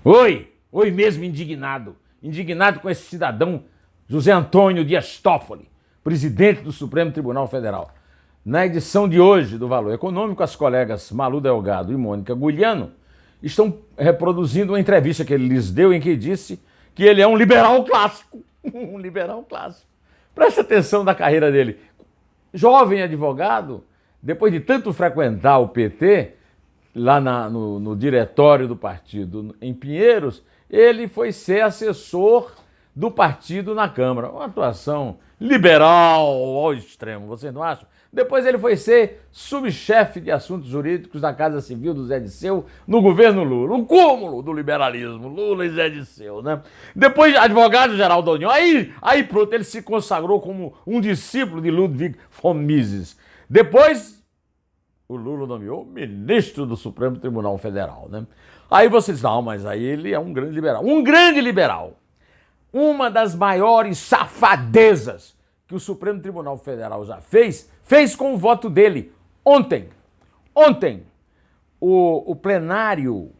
Oi mesmo indignado. Indignado com esse cidadão José Antônio Dias Toffoli, presidente do Supremo Tribunal Federal. Na edição de hoje do Valor Econômico, as colegas Malu Delgado e Mônica Guiliano estão reproduzindo uma entrevista que ele lhes deu em que disse que ele é um liberal clássico. Um liberal clássico. Preste atenção na carreira dele. Jovem advogado, depois de tanto frequentar o PT, lá no diretório do partido em Pinheiros, ele foi ser assessor do partido na Câmara. Uma atuação liberal ao extremo, vocês não acham? Depois ele foi ser subchefe de assuntos jurídicos da Casa Civil do Zé Disseu no governo Lula. O cúmulo do liberalismo, Lula e Zé Disseu, né? Depois advogado-geral da União. Aí pronto, ele se consagrou como um discípulo de Ludwig von Mises. Depois o Lula nomeou ministro do Supremo Tribunal Federal, né? Aí vocês, não, mas aí ele é um grande liberal. Um grande liberal. Uma das maiores safadezas que o Supremo Tribunal Federal já fez com o voto dele. Ontem, o plenário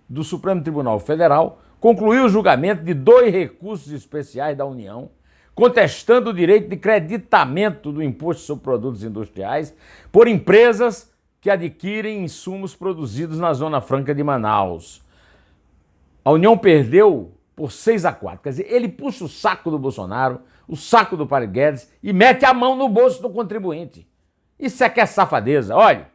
do Supremo Tribunal Federal concluiu o julgamento de 2 recursos especiais da União, contestando o direito de creditamento do Imposto sobre Produtos Industriais por empresas que adquirem insumos produzidos na Zona Franca de Manaus. A União perdeu por 6-4. Quer dizer, ele puxa o saco do Bolsonaro, o saco do Paulo Guedes e mete a mão no bolso do contribuinte. Isso é que é safadeza. Olha,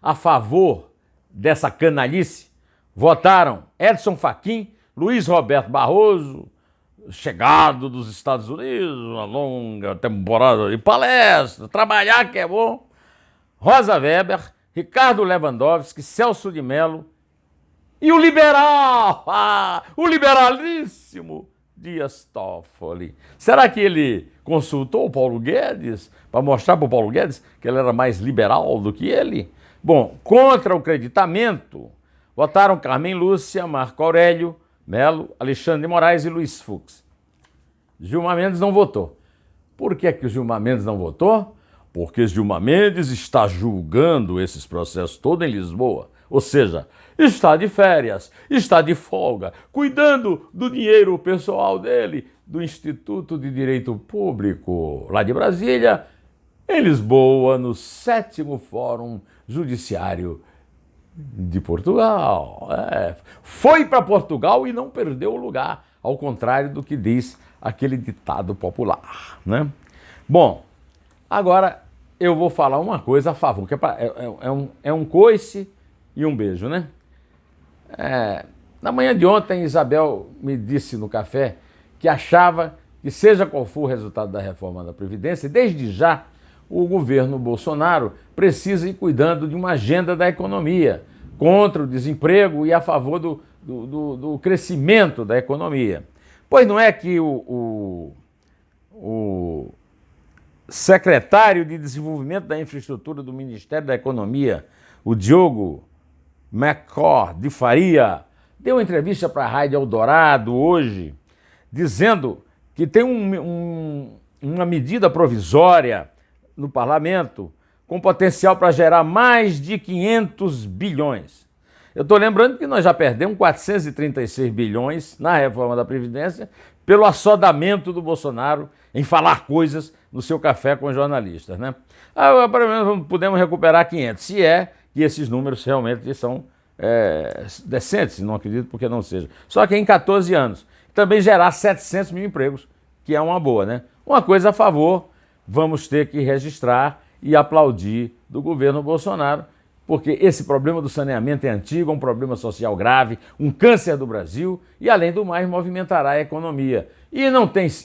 a favor dessa canalice votaram Edson Fachin, Luiz Roberto Barroso, chegado dos Estados Unidos, uma longa temporada de palestra, trabalhar que é bom, Rosa Weber, Ricardo Lewandowski, Celso de Mello e o liberal, o liberalíssimo Dias Toffoli. Será que ele consultou o Paulo Guedes para mostrar para o Paulo Guedes que ele era mais liberal do que ele? Bom, contra o creditamento, votaram Carmen Lúcia, Marco Aurélio Melo, Alexandre de Moraes e Luiz Fux. Gilmar Mendes não votou. Por que o Gilmar Mendes não votou? Porque Gilmar Mendes está julgando esses processos todos em Lisboa. Ou seja, está de férias, está de folga, cuidando do dinheiro pessoal dele, do Instituto de Direito Público, lá de Brasília, em Lisboa, no 7º Fórum Judiciário de Portugal. Foi para Portugal e não perdeu o lugar, ao contrário do que diz aquele ditado popular, né? Bom, agora eu vou falar uma coisa a favor, que é um coice e um beijo, né? Na manhã de ontem, Isabel me disse no café que achava que, seja qual for o resultado da reforma da Previdência, desde já o governo Bolsonaro precisa ir cuidando de uma agenda da economia, contra o desemprego e a favor do crescimento da economia. Pois não é que o secretário de Desenvolvimento da Infraestrutura do Ministério da Economia, o Diogo McCord de Faria, deu uma entrevista para a Rádio Eldorado hoje, dizendo que tem uma medida provisória no parlamento com potencial para gerar mais de 500 bilhões. Eu estou lembrando que nós já perdemos 436 bilhões na reforma da Previdência pelo assodamento do Bolsonaro em falar coisas no seu café com jornalistas, né? Pelo menos podemos recuperar 500, se é que esses números realmente são decentes, não acredito porque não seja. Só que em 14 anos. Também gerar 700 mil empregos, que é uma boa, né? Uma coisa a favor, vamos ter que registrar e aplaudir do governo Bolsonaro, porque esse problema do saneamento é antigo, é um problema social grave, um câncer do Brasil e, além do mais, movimentará a economia. E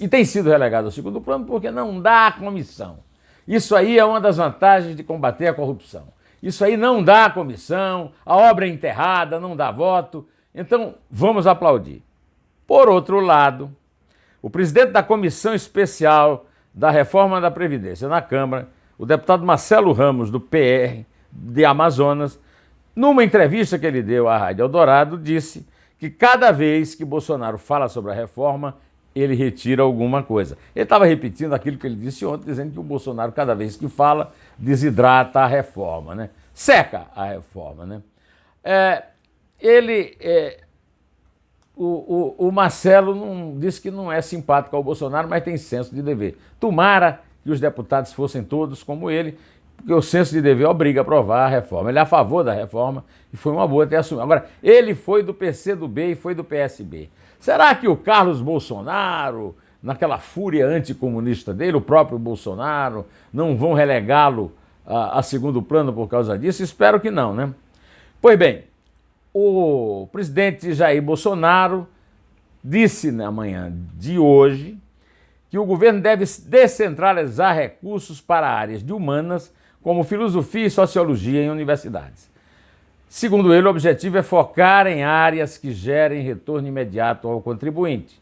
tem sido relegado ao segundo plano porque não dá comissão. Isso aí é uma das vantagens de combater a corrupção. Isso aí não dá comissão, a obra é enterrada, não dá voto. Então, vamos aplaudir. Por outro lado, o presidente da Comissão Especial da Reforma da Previdência na Câmara, o deputado Marcelo Ramos, do PR de Amazonas, numa entrevista que ele deu à Rádio Eldorado, disse que cada vez que Bolsonaro fala sobre a reforma, ele retira alguma coisa. Ele estava repetindo aquilo que ele disse ontem, dizendo que o Bolsonaro, cada vez que fala, desidrata a reforma, né? Seca a reforma, né? Ele o Marcelo disse que não é simpático ao Bolsonaro, mas tem senso de dever. Tomara que os deputados fossem todos como ele, porque o senso de dever obriga a aprovar a reforma. Ele é a favor da reforma e foi uma boa ter assumido. Agora, ele foi do PCdoB e foi do PSB. Será que o Carlos Bolsonaro, naquela fúria anticomunista dele, o próprio Bolsonaro, não vão relegá-lo a segundo plano por causa disso? Espero que não, né? Pois bem, o presidente Jair Bolsonaro disse na manhã de hoje que o governo deve descentralizar recursos para áreas de humanas, como filosofia e sociologia em universidades. Segundo ele, o objetivo é focar em áreas que gerem retorno imediato ao contribuinte,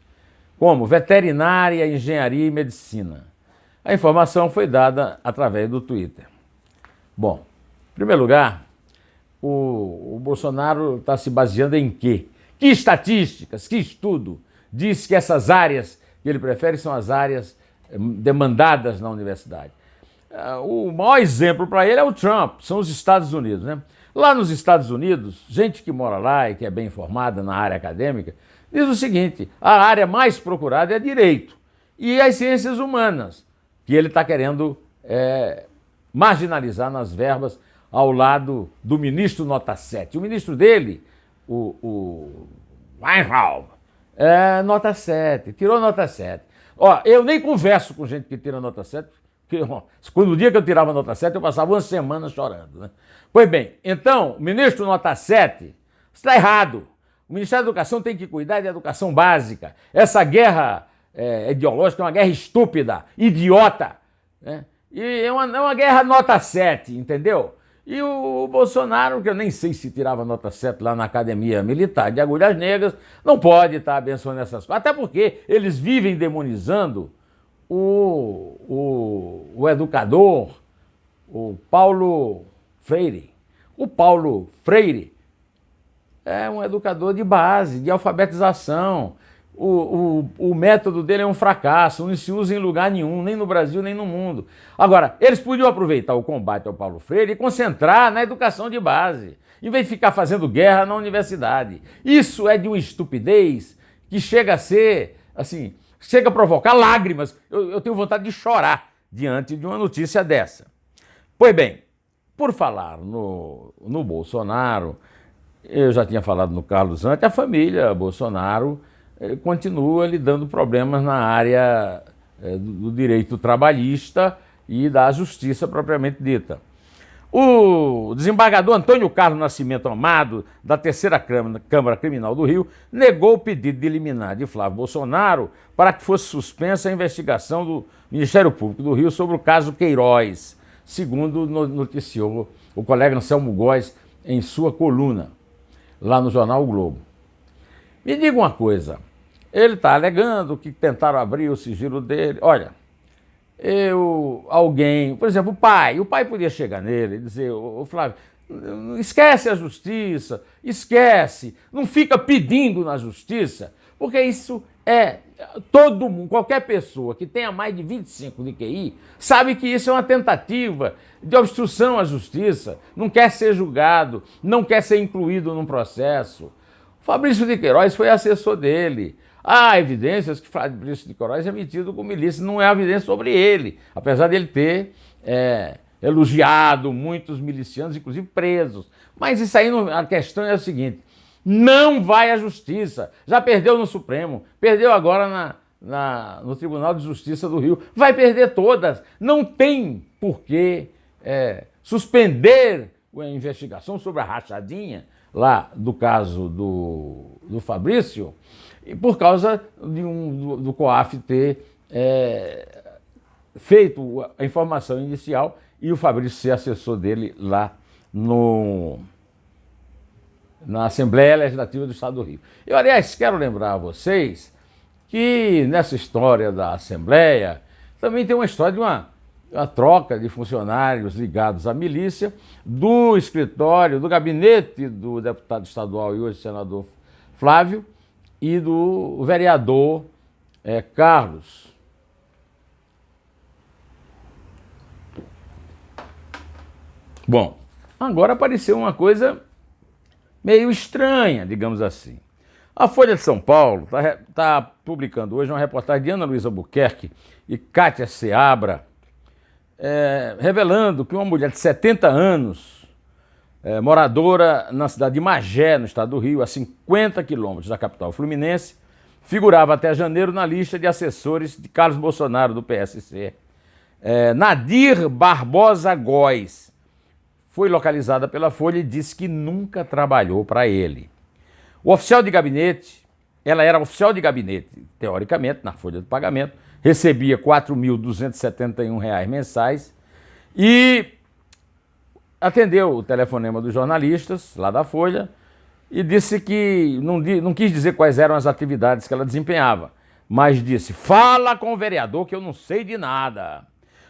como veterinária, engenharia e medicina. A informação foi dada através do Twitter. Bom, em primeiro lugar, o Bolsonaro está se baseando em quê? Que estatísticas, que estudo diz que essas áreas que ele prefere são as áreas demandadas na universidade? O maior exemplo para ele é o Trump, são os Estados Unidos, né? Lá nos Estados Unidos, gente que mora lá e que é bem informada na área acadêmica, diz o seguinte: a área mais procurada é direito e as ciências humanas, que ele está querendo marginalizar nas verbas ao lado do ministro nota 7. O ministro dele, o Weintraub, nota 7, tirou nota 7. Ó, eu nem converso com gente que tira nota 7, porque quando o dia que eu tirava nota 7, eu passava uma semana chorando, né? Pois bem, então, o ministro nota 7 está errado. O Ministério da Educação tem que cuidar da educação básica. Essa guerra ideológica é uma guerra estúpida, idiota, né? E é uma guerra nota 7, entendeu? E o Bolsonaro, que eu nem sei se tirava nota 7 lá na Academia Militar de Agulhas Negras, não pode estar abençoando essas coisas. Até porque eles vivem demonizando o educador, o Paulo Freire. O Paulo Freire é um educador de base, de alfabetização. O método dele é um fracasso, não se usa em lugar nenhum, nem no Brasil, nem no mundo. Agora, eles podiam aproveitar o combate ao Paulo Freire e concentrar na educação de base, em vez de ficar fazendo guerra na universidade. Isso é de uma estupidez que chega a ser, assim, chega a provocar lágrimas. Eu tenho vontade de chorar diante de uma notícia dessa. Pois bem, por falar no Bolsonaro, eu já tinha falado no Carlos antes, a família Bolsonaro continua lidando problemas na área do direito trabalhista e da justiça propriamente dita. O desembargador Antônio Carlos Nascimento Amado, da Terceira Câmara Criminal do Rio, negou o pedido de liminar de Flávio Bolsonaro para que fosse suspensa a investigação do Ministério Público do Rio sobre o caso Queiroz, segundo noticiou o colega Anselmo Góes em sua coluna, lá no jornal O Globo. Me diga uma coisa, ele está alegando que tentaram abrir o sigilo dele. Olha, alguém, por exemplo, o pai podia chegar nele e dizer: ô Flávio, esquece a justiça, esquece, não fica pedindo na justiça, porque isso todo mundo, qualquer pessoa que tenha mais de 25 de QI, sabe que isso é uma tentativa de obstrução à justiça, não quer ser julgado, não quer ser incluído num processo. O Fabrício de Queiroz foi assessor dele. Há evidências que Fabrício de Queiroz é metido com milícia, não é evidência sobre ele, apesar dele ter elogiado muitos milicianos, inclusive presos. Mas isso aí, a questão é a seguinte: não vai à justiça. Já perdeu no Supremo, perdeu agora no Tribunal de Justiça do Rio, vai perder todas. Não tem por que suspender a investigação sobre a rachadinha lá do caso do Fabrício, por causa do COAF ter feito a informação inicial e o Fabrício ser assessor dele lá na Assembleia Legislativa do Estado do Rio. Eu, aliás, quero lembrar a vocês que nessa história da Assembleia também tem uma história de uma troca de funcionários ligados à milícia do escritório, do gabinete do deputado estadual e hoje senador Flávio e do vereador Carlos. Bom, agora apareceu uma coisa meio estranha, digamos assim. A Folha de São Paulo está publicando hoje uma reportagem de Ana Luísa Albuquerque e Kátia Seabra, revelando que uma mulher de 70 anos, moradora na cidade de Magé, no estado do Rio, a 50 quilômetros da capital fluminense, figurava até janeiro na lista de assessores de Carlos Bolsonaro, do PSC. Nadir Barbosa Góes foi localizada pela Folha e disse que nunca trabalhou para ele. O oficial de gabinete, ela era oficial de gabinete, teoricamente, na folha de pagamento, recebia R$ 4.271 mensais e atendeu o telefonema dos jornalistas lá da Folha e disse que não quis dizer quais eram as atividades que ela desempenhava, mas disse: fala com o vereador que eu não sei de nada.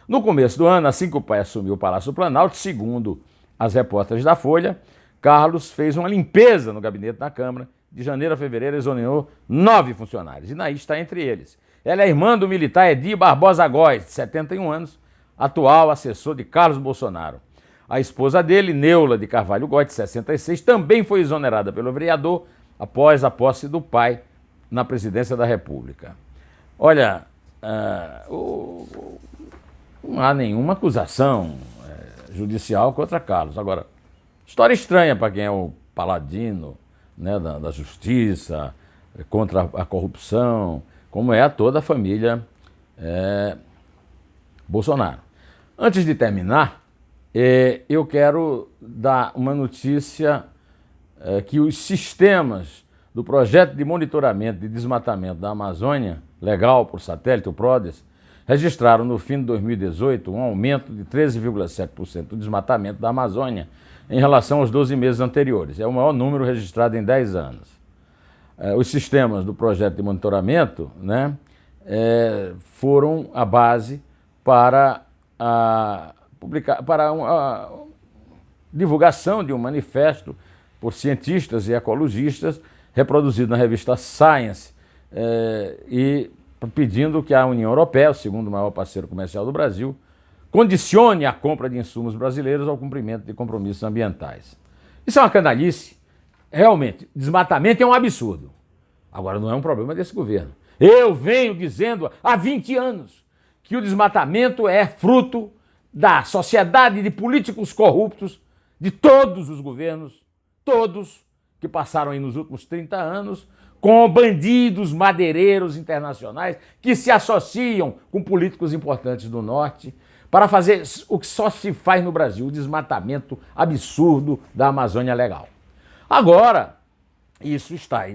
No começo do ano, assim que o pai assumiu o Palácio do Planalto, segundo as repórteres da Folha, Carlos fez uma limpeza no gabinete da Câmara. De janeiro a fevereiro, exonerou 9 funcionários. E Naí está entre eles. Ela é irmã do militar Edir Barbosa Góes, de 71 anos, atual assessor de Carlos Bolsonaro. A esposa dele, Neula de Carvalho Góes, de 66, também foi exonerada pelo vereador após a posse do pai na presidência da República. Olha, não há nenhuma acusação judicial contra Carlos. Agora, história estranha para quem é o paladino, né, da justiça, contra a corrupção, como é toda a família Bolsonaro. Antes de terminar, eu quero dar uma notícia que os sistemas do projeto de monitoramento de desmatamento da Amazônia, legal por satélite, o PRODES, registraram no fim de 2018 um aumento de 13,7% do desmatamento da Amazônia em relação aos 12 meses anteriores. É o maior número registrado em 10 anos. Os sistemas do projeto de monitoramento, né, foram a base para a divulgação de um manifesto por cientistas e ecologistas, reproduzido na revista Science, e pedindo que a União Europeia, o segundo maior parceiro comercial do Brasil, condicione a compra de insumos brasileiros ao cumprimento de compromissos ambientais. Isso é uma canalice. Realmente, desmatamento é um absurdo. Agora, não é um problema desse governo. Eu venho dizendo há 20 anos que o desmatamento é fruto da sociedade de políticos corruptos de todos os governos, todos que passaram aí nos últimos 30 anos, com bandidos madeireiros internacionais que se associam com políticos importantes do Norte para fazer o que só se faz no Brasil, o desmatamento absurdo da Amazônia legal. Agora, isso está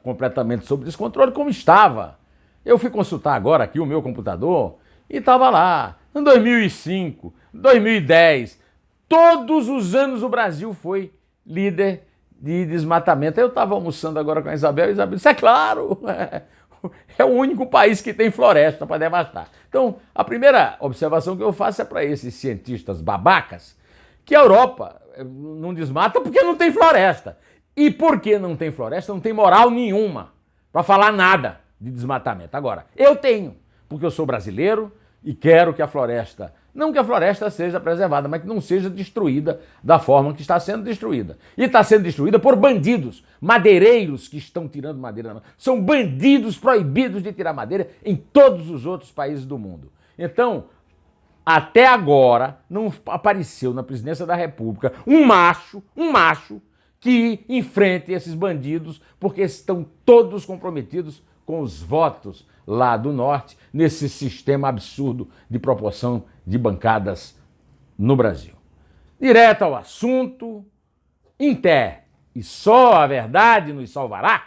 completamente sob descontrole, como estava. Eu fui consultar agora aqui o meu computador e estava lá, em 2005, 2010, todos os anos o Brasil foi líder de desmatamento. Eu estava almoçando agora com a Isabel e a Isabel disse: é claro, é o único país que tem floresta para devastar. Então, a primeira observação que eu faço é para esses cientistas babacas que a Europa não desmata porque não tem floresta. E porque não tem floresta, não tem moral nenhuma para falar nada de desmatamento. Agora, eu tenho, porque eu sou brasileiro e quero que a floresta, não que a floresta seja preservada, mas que não seja destruída da forma que está sendo destruída. E está sendo destruída por bandidos, madeireiros que estão tirando madeira. São bandidos proibidos de tirar madeira em todos os outros países do mundo. Então, até agora, não apareceu na presidência da República um macho que enfrente esses bandidos, porque estão todos comprometidos com os votos lá do Norte, nesse sistema absurdo de proporção de bancadas no Brasil. Direto ao assunto, em té, e só a verdade nos salvará.